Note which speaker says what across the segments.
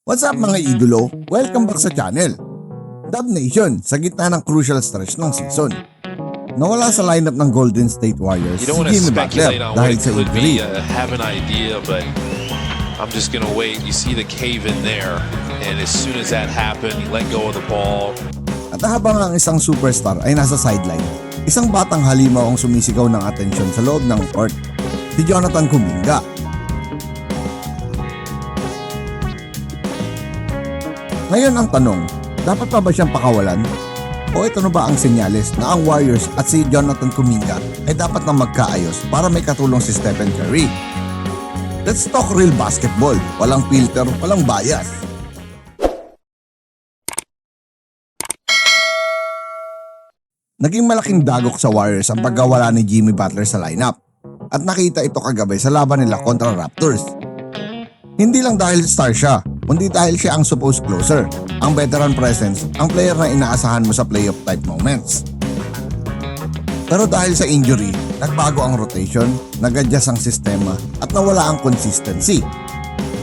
Speaker 1: What's up mga idolo? Welcome back sa channel. Dub Nation sa gitna ng crucial stretch ng season. Nawala sa lineup ng Golden State Warriors
Speaker 2: You don't
Speaker 1: si
Speaker 2: want to
Speaker 1: Jimmy Butler
Speaker 2: speculate on what
Speaker 1: dahil
Speaker 2: it
Speaker 1: sa
Speaker 2: could
Speaker 1: injury.
Speaker 2: be. Have an idea, but I'm just gonna wait. You see the cave in there, and as soon as that happened, he let go of the ball.
Speaker 1: At habang ang isang superstar ay nasa sideline, isang batang halimaw ang sumisigaw ng atensyon sa loob ng court, si Jonathan Kuminga. Ngayon ang tanong, dapat pa ba siyang pakawalan? O ito na ba ang senyales na ang Warriors at si Jonathan Kuminga ay dapat na magkaayos para may katulong si Stephen Curry? Let's talk real basketball, walang filter, walang bias. Naging malaking dagok sa Warriors ang pagkawala ni Jimmy Butler sa lineup at nakita ito kagabi sa laban nila kontra Raptors. Hindi lang dahil star siya, kundi dahil siya ang supposed closer, ang veteran presence, ang player na inaasahan mo sa playoff type moments. Pero dahil sa injury, nagbago ang rotation, nag-adjust ang sistema at nawala ang consistency.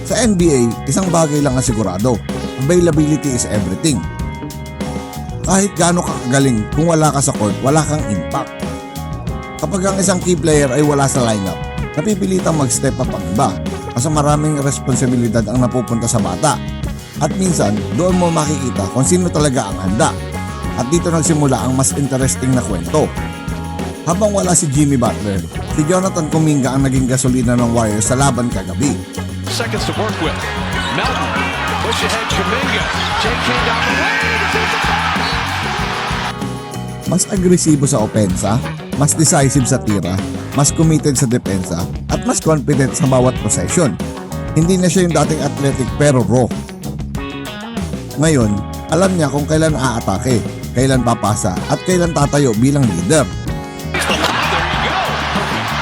Speaker 1: Sa NBA, isang bagay lang ang sigurado, availability is everything. Kahit gaano ka kagaling, kung wala ka sa court, wala kang impact. Kapag ang isang key player ay wala sa lineup, napipilitang mag-step up ang iba kasi maraming responsibilidad ang napupunta sa bata. At minsan, doon mo makikita kung sino talaga ang handa. At dito nagsimula ang mas interesting na kwento. Habang wala si Jimmy Butler, si Jonathan Kuminga ang naging gasolina ng Warriors sa laban kagabi.
Speaker 3: Seconds to work with. Melton, push ahead Kuminga. JK down the way.
Speaker 1: Mas agresibo sa opensa, mas decisive sa tira, mas committed sa depensa, at mas confident sa bawat possession. Hindi na siya yung dating athletic pero raw. Ngayon, alam niya kung kailan aatake, kailan papasa, at kailan tatayo bilang leader.
Speaker 3: There you go.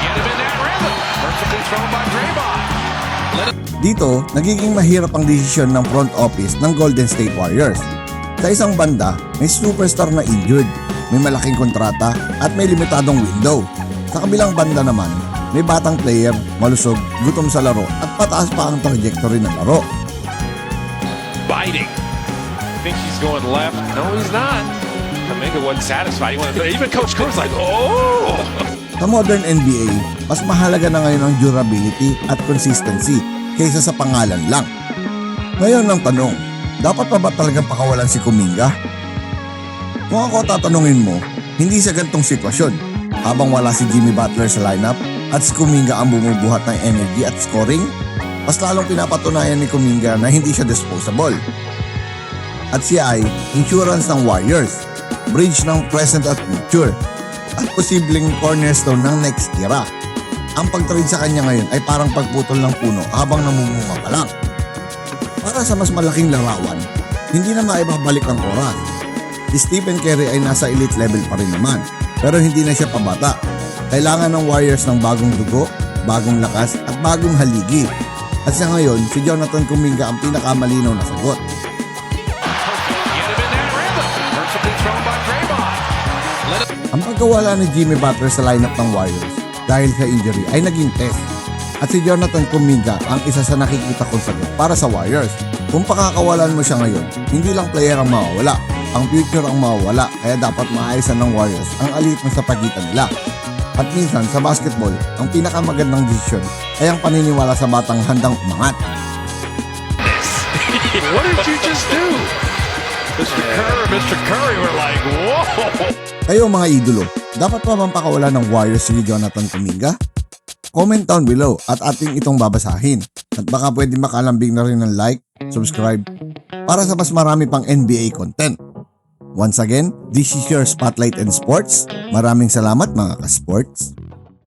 Speaker 3: Get him in that rhythm. Perfectly thrown by Draymond.
Speaker 1: Dito, nagiging mahirap ang desisyon ng front office ng Golden State Warriors. Sa isang banda, may superstar na injured, may malaking kontrata, at may limitadong window. Sa kabilang banda naman, may batang player, malusog, gutom sa laro, at pataas pa ang trajectory ng laro.
Speaker 3: Biting. Thinks he's going left. No, he's not. Kuminga wasn't satisfied. He wanted to, even Coach Kerr's like, oh!
Speaker 1: Sa modern NBA, mas mahalaga na ngayon ang durability at consistency kaysa sa pangalan lang. Ngayon ang tanong, dapat pa ba talagang pakawalan si Kuminga? Kung ako tatanungin mo, hindi sa gantong sitwasyon. Habang wala si Jimmy Butler sa lineup at si Kuminga ang bumubuhat ng energy at scoring, mas lalong pinapatunayan ni Kuminga na hindi siya disposable. At siya ay insurance ng Warriors, bridge ng present at future, at posibleng cornerstone ng next era. Ang pag-trade sa kanya ngayon ay parang pagputol ng puno habang namumunga pa lang. Para sa mas malaking larawan, hindi na maibabalik ang oras. Si Stephen Curry ay nasa elite level pa rin naman, pero hindi na siya pabata. Kailangan ng Warriors ng bagong dugo, bagong lakas at bagong haligi. At sa ngayon, si Jonathan Kuminga ang pinakamalinaw na sagot.
Speaker 3: Get him in that rhythm. Perfectly thrown by Draymond.
Speaker 1: Ang pagkawala ni Jimmy Butler sa lineup ng Warriors dahil sa injury ay naging test. At si Jonathan Kuminga ang isa sa nakikita kong sagot para sa Warriors. Kung pakakawalan mo siya ngayon, hindi lang player ang mawawala, ang future ang mawawala, kaya dapat maayusan ng Warriors ang alit na sa pagitan nila. At minsan sa basketball, ang pinakamagandang desisyon ay ang paniniwala sa batang handang umangat.
Speaker 3: What did you just do? Mr. Curry, we're like, whoa!
Speaker 1: Kayo mga idolo, dapat pa bang pakawalan ng Warriors si Jonathan Kuminga? Comment down below at ating itong babasahin. At baka pwede makalambing na rin ng like, subscribe, para sa mas marami pang NBA content. Once again, this is your Spotlight and Sports. Maraming salamat mga ka-sports.